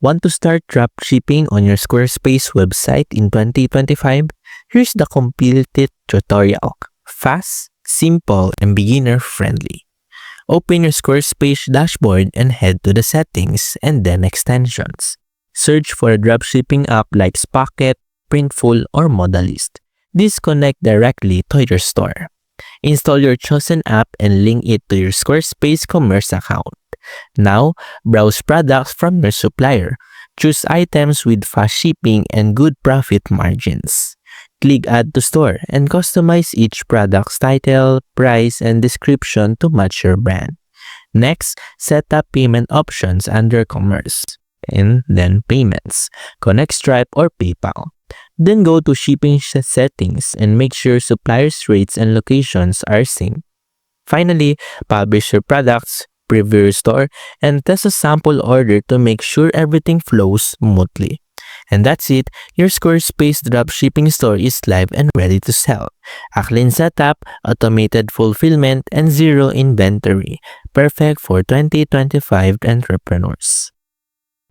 Want to start dropshipping on your Squarespace website in 2025? Here's the completed tutorial. Fast, simple, and beginner-friendly. Open your Squarespace dashboard and head to the settings and then extensions. Search for a dropshipping app like Spocket, Printful, or Modalist. These connect directly to your store. Install your chosen app and link it to your Squarespace commerce account. Now, browse products from your supplier. Choose items with fast shipping and good profit margins. Click Add to Store and customize each product's title, price, and description to match your brand. Next, set up payment options under Commerce, and then Payments. Connect Stripe or PayPal. Then go to Shipping settings and make sure suppliers' rates and locations are synced. Finally, publish your products, preview your store, and test a sample order to make sure everything flows smoothly. And that's it, your Squarespace dropshipping store is live and ready to sell. A clean setup, automated fulfillment, and zero inventory. Perfect for 2025 entrepreneurs.